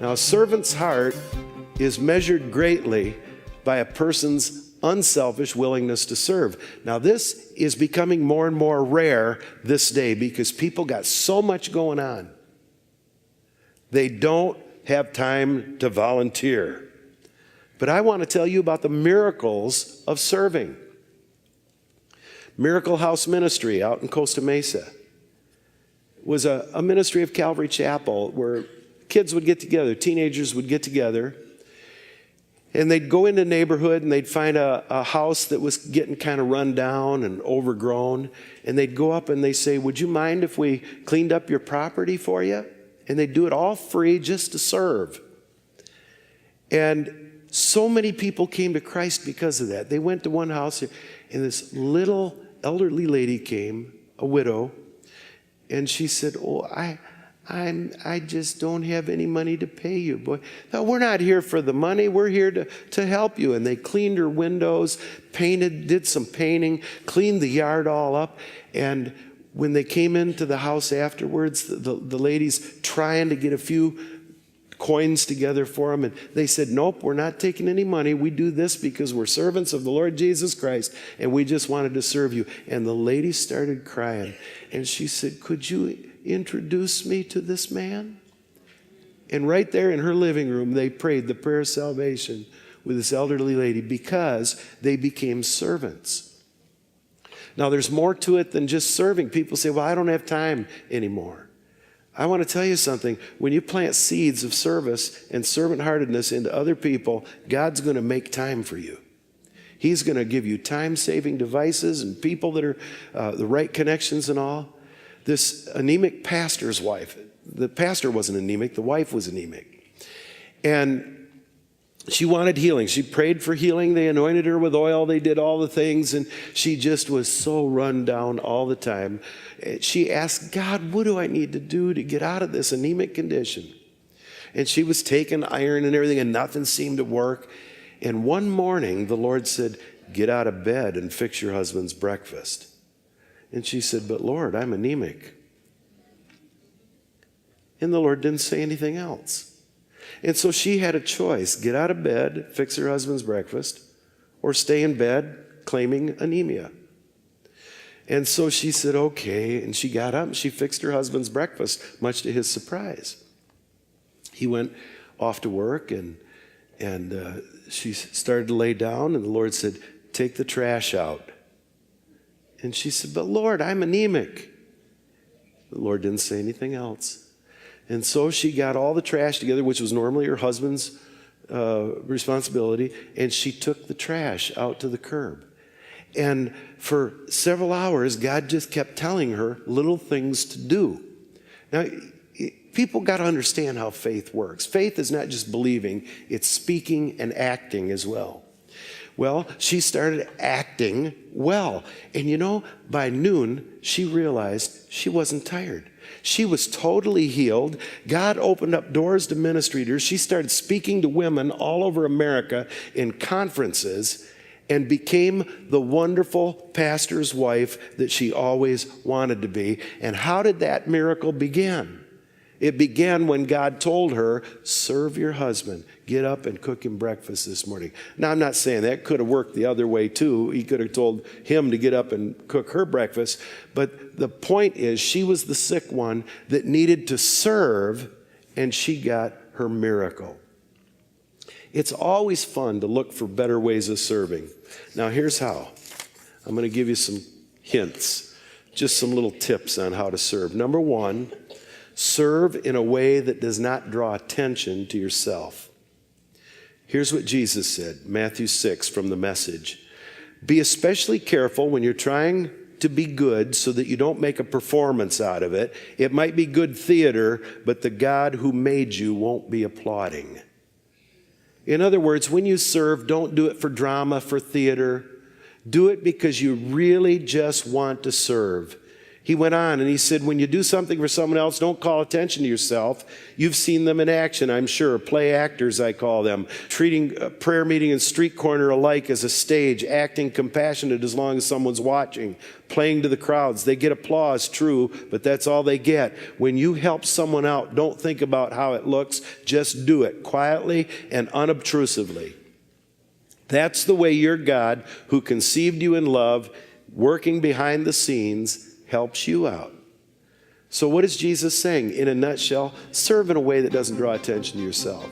Now, a servant's heart is measured greatly by a person's unselfish willingness to serve. Now, this is becoming more and more rare this day because people got so much going on. They don't have time to volunteer. But I want to tell you about the miracles of serving. Miracle House Ministry out in Costa Mesa was a ministry of Calvary Chapel where kids would get together, teenagers would get together, and they'd go into a neighborhood and they'd find a house that was getting kind of run down and overgrown, and they'd go up and they'd say, "Would you mind if we cleaned up your property for you?" And they'd do it all free just to serve. And so many people came to Christ because of that. They went to one house and this little elderly lady came, a widow, and she said, "Oh, I just don't have any money to pay you." Boy, no, we're not here for the money. We're here to help you. And they cleaned her windows, painted, did some painting, cleaned the yard all up. And when they came into the house afterwards, the ladies trying to get a few coins together for them, and they said, "Nope, we're not taking any money. We do this because we're servants of the Lord Jesus Christ, and we just wanted to serve you." And the lady started crying, and she said, "Could you introduce me to this man?" And right there in her living room, they prayed the prayer of salvation with this elderly lady because they became servants. Now, there's more to it than just serving. People say, "Well, I don't have time anymore." I want to tell you something. When you plant seeds of service and servant-heartedness into other people, God's going to make time for you. He's going to give you time-saving devices and people that are the right connections and all. This anemic pastor's wife, the pastor wasn't anemic, the wife was anemic. And she wanted healing. She prayed for healing. They anointed her with oil. They did all the things. And she just was so run down all the time. She asked God, "What do I need to do to get out of this anemic condition?" And she was taking iron and everything, and nothing seemed to work. And one morning, the Lord said, "Get out of bed and fix your husband's breakfast." And she said, "But Lord, I'm anemic." And the Lord didn't say anything else. And so she had a choice: get out of bed, fix her husband's breakfast, or stay in bed claiming anemia. And so she said, "Okay." And she got up and she fixed her husband's breakfast, much to his surprise. He went off to work and she started to lay down, and the Lord said, "Take the trash out." And she said, "But Lord, I'm anemic." The Lord didn't say anything else. And so she got all the trash together, which was normally her husband's responsibility, and she took the trash out to the curb. And for several hours, God just kept telling her little things to do. Now, people got to understand how faith works. Faith is not just believing, it's speaking and acting as well. Well, she started acting well. And you know, by noon, she realized she wasn't tired. She was totally healed. God opened up doors to ministry to her. She started speaking to women all over America in conferences and became the wonderful pastor's wife that she always wanted to be. And how did that miracle begin? It began when God told her, "Serve your husband. Get up and cook him breakfast this morning." Now, I'm not saying that could have worked the other way too. He could have told him to get up and cook her breakfast. But the point is, she was the sick one that needed to serve, and she got her miracle. It's always fun to look for better ways of serving. Now, here's how. I'm going to give you some hints, just some little tips on how to serve. Number one, serve in a way that does not draw attention to yourself. Here's what Jesus said, Matthew 6 from the Message. "Be especially careful when you're trying to be good so that you don't make a performance out of it. It might be good theater, but the God who made you won't be applauding." In other words, when you serve, don't do it for drama, for theater. Do it because you really just want to serve. He went on and he said, when you do something for someone else, don't call attention to yourself. You've seen them in action, I'm sure. Play actors, I call them. Treating a prayer meeting and street corner alike as a stage, acting compassionate as long as someone's watching, playing to the crowds. They get applause, true, but that's all they get. When you help someone out, don't think about how it looks. Just do it quietly and unobtrusively. That's the way your God, who conceived you in love, working behind the scenes, helps you out. So what is Jesus saying? In a nutshell, serve in a way that doesn't draw attention to yourself.